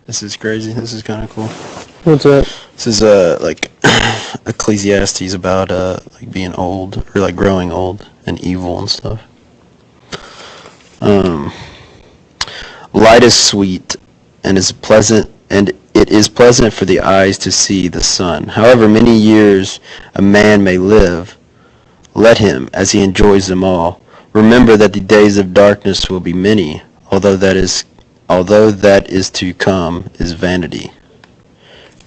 This is crazy. This is kind of cool. What's that? This is like Ecclesiastes about like being old or like growing old and evil and stuff. Um, Light is sweet and is pleasant, and it is pleasant for the eyes to see the sun. However many years a man may live, let him, as he enjoys them all, remember that the days of darkness will be many, although that is to come is vanity.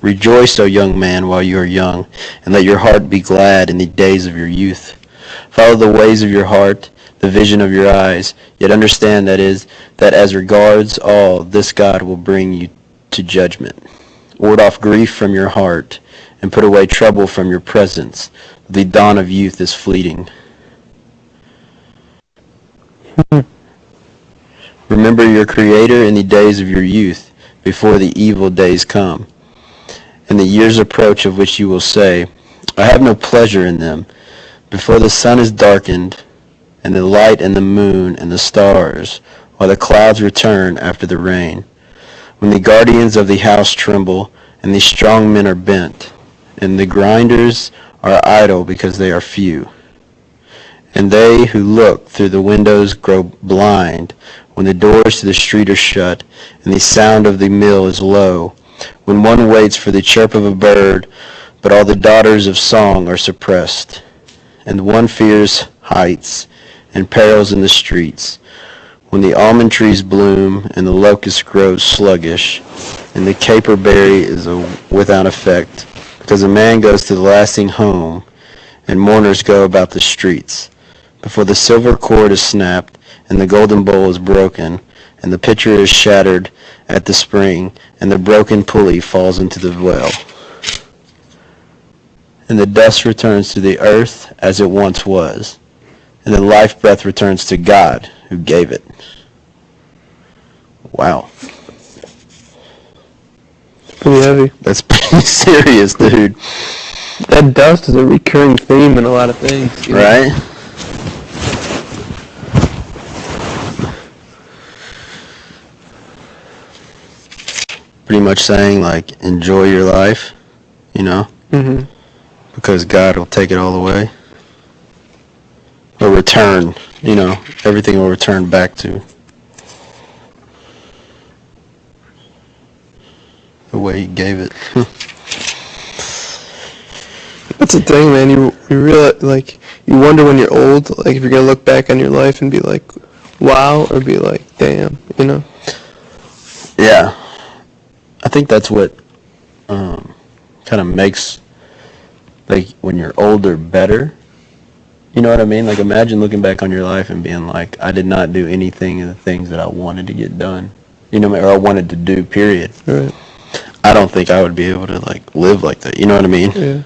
Rejoice, O young man, while you are young, and let your heart be glad in the days of your youth. Follow the ways of your heart, the vision of your eyes, yet understand that as regards all this God will bring you to judgment. Ward off grief from your heart, and put away trouble from your presence. The dawn of youth is fleeting. Remember your Creator in the days of your youth, before the evil days come, and the years approach of which you will say, I have no pleasure in them, before the sun is darkened, and the light and the moon and the stars, while the clouds return after the rain, when the guardians of the house tremble, and the strong men are bent, and the grinders are idle because they are few, and they who look through the windows grow blind, when the doors to the street are shut, and the sound of the mill is low, when one waits for the chirp of a bird, but all the daughters of song are suppressed, and one fears heights and perils in the streets, when the almond trees bloom and the locust grows sluggish, and the caperberry is without effect, because a man goes to the lasting home, and mourners go about the streets, before the silver cord is snapped, and the golden bowl is broken, and the pitcher is shattered at the spring, and the broken pulley falls into the well. And the dust returns to the earth as it once was, and the life breath returns to God who gave it. Wow. Pretty heavy. That's pretty serious, dude. That dust is a recurring theme in a lot of things. Right? Pretty much saying, like, enjoy your life, you know? Mm-hmm. Because God will take it all away. Or return, you know, everything will return back to the way He gave it. That's the thing, man. You realize, like, you wonder when you're old, like, if you're gonna look back on your life and be like, wow, or be like, damn, you know? Yeah. I think that's what kind of makes, like, when you're older, better. You know what I mean? Like, imagine looking back on your life and being like, I did not do anything of the things that I wanted to get done. You know, or I wanted to do, period. Right. I don't think I would be able to, like, live like that. You know what I mean? Yeah.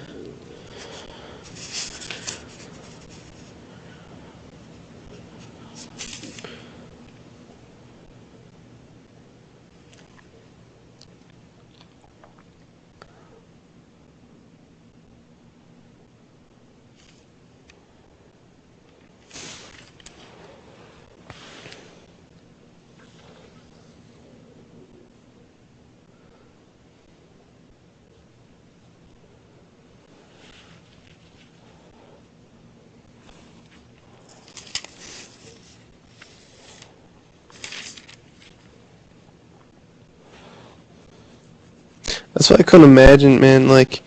That's why I couldn't imagine, man, like,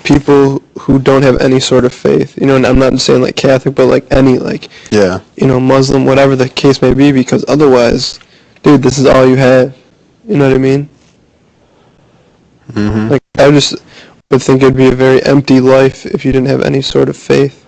people who don't have any sort of faith, you know, and I'm not saying, like, Catholic, but, like, any, like, Yeah. you know, Muslim, whatever the case may be, because otherwise, dude, this is all you have. You know what I mean? Mm-hmm. Like, I just would think it'd be a very empty life if you didn't have any sort of faith.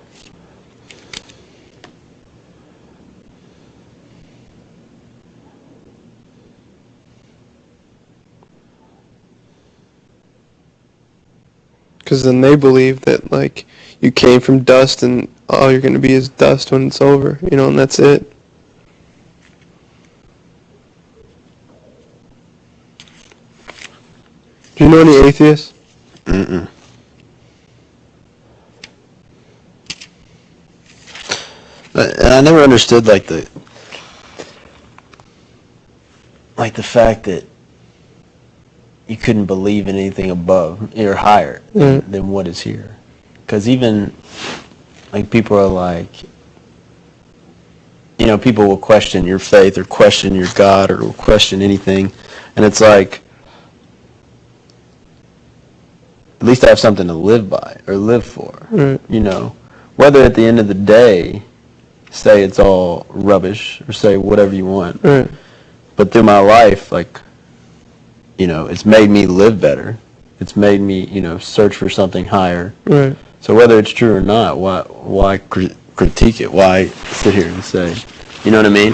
Because then they believe that, like, you came from dust and all you're going to be is dust when it's over, you know, and that's it. Do you know any atheists? Mm-mm. And I never understood, like, the fact that, you couldn't believe in anything above or higher than what is here. Because even, like, people are like, you know, people will question your faith or question your God or will question anything. And it's like, at least I have something to live by or live for, you know. Whether at the end of the day, say it's all rubbish or say whatever you want. But through my life, like, you know, it's made me live better. It's made me, you know, search for something higher. So whether it's true or not, why critique it? Why sit here and say, you know what I mean?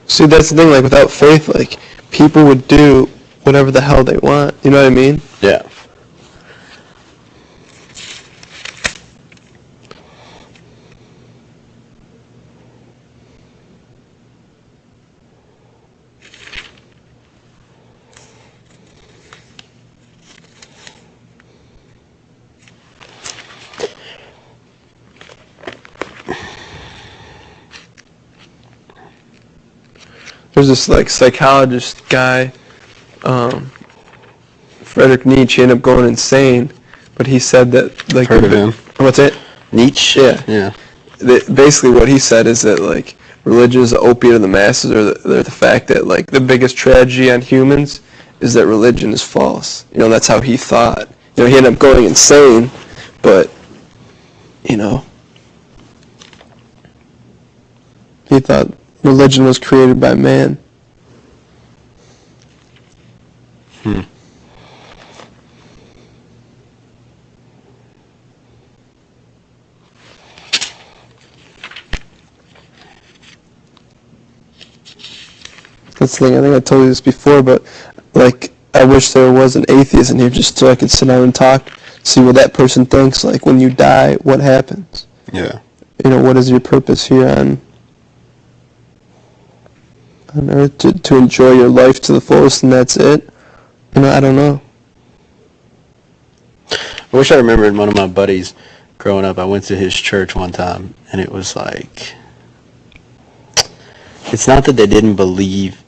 See, that's the thing, like, without faith, like, people would do whatever the hell they want, you know what I mean? Yeah. There's this, like, psychologist guy, Friedrich Nietzsche, ended up going insane, but he said that, like... Heard of him. What's it? Nietzsche? Yeah. Basically what he said is that, like, religion is the opiate of the masses, or the fact that, like, the biggest tragedy on humans is that religion is false. You know, that's how he thought. You know, he ended up going insane, but, you know, he thought religion was created by man. That's the thing, I think I told you this before, but, like, I wish there was an atheist in here just so I could sit down and talk, see what that person thinks. Like, when you die, what happens? Yeah. You know, what is your purpose here on earth? To enjoy your life to the fullest and that's it? You know, I don't know. I wish I remembered one of my buddies growing up. I went to his church one time, and it was like, it's not that they didn't believe,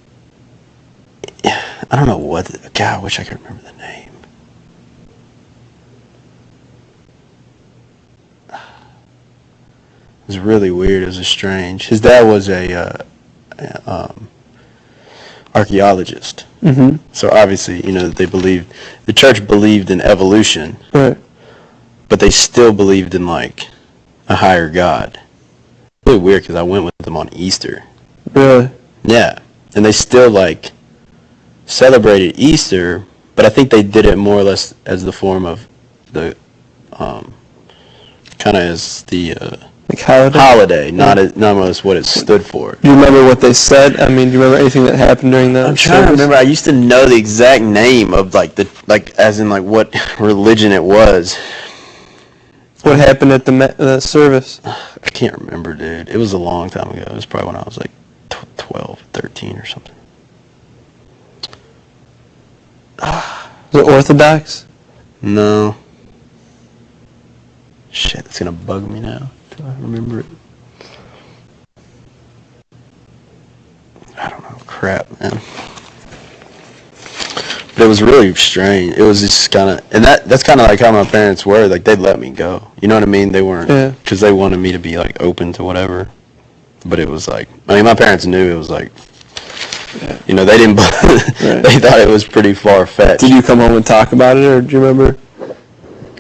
I don't know what, God, I wish I could remember the name. It was really weird. It was strange. His dad was a archaeologist. So obviously, you know, the church believed in evolution, Right. but they still believed in, like, a higher God. Really weird, because I went with them on Easter. Really? Yeah, and they still, like, celebrated Easter, but I think they did it more or less as the form of the, kind of as the Like holiday? holiday, not as what it stood for. Do you remember what they said? I mean, do you remember anything that happened during that? I'm trying to remember. I used to know the exact name of, like, as in, like, what religion it was. What happened at the service? I can't remember, dude. It was a long time ago. It was probably when I was, like, 12, 13 or something. Was it Orthodox? No. Shit, it's gonna bug me now. Do I remember it? I don't know. Crap, man. But it was really strange. It was just kind of, and that's kind of like how my parents were. Like, they'd let me go. You know what I mean? They weren't, because they wanted me to be, like, open to whatever. But it was like, I mean, my parents knew it was like, you know, they didn't, they thought it was pretty far-fetched. Did you come home and talk about it, or do you remember?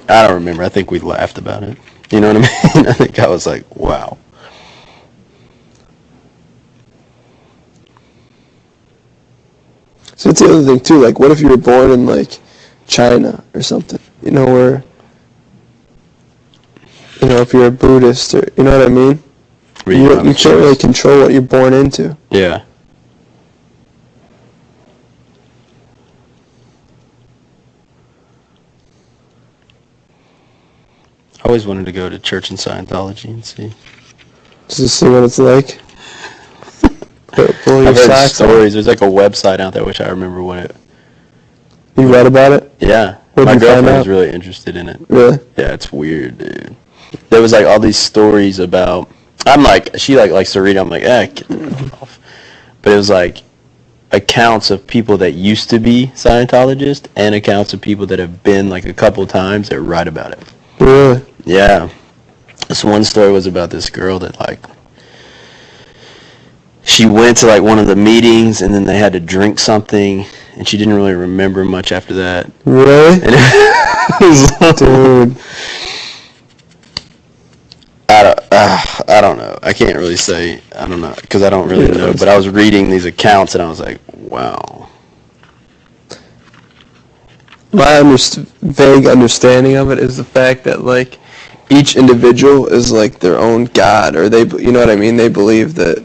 I don't remember. I think we laughed about it. You know what I mean? I think I was like, wow. So that's the other thing, too. Like, what if you were born in, like, China or something? You know, where, you know, if you're a Buddhist, or, you know what I mean? You can't really control what you're born into. Yeah. I always wanted to go to church in Scientology and see. Just to see what it's like. Pull your I've heard socks stories. There's like a website out there, which I remember what it. You read about it? Yeah. What My did you find girlfriend out? was really interested in it. Really? Yeah, it's weird, dude. There was like all these stories about. I'm like, she likes to read. I'm like, get the fuck off. But it was like, accounts of people that used to be Scientologists and accounts of people that have been like a couple times that write about it. Really? Yeah. This one story was about this girl that like she went to like one of the meetings and then they had to drink something and she didn't really remember much after that. Really? And it was like, Dude. I don't know. I can't really say. I don't know because I don't really Yeah, know. But I was reading these accounts and I was like, wow. My vague understanding of it is the fact that like each individual is like their own god, or they, you know what I mean? They believe that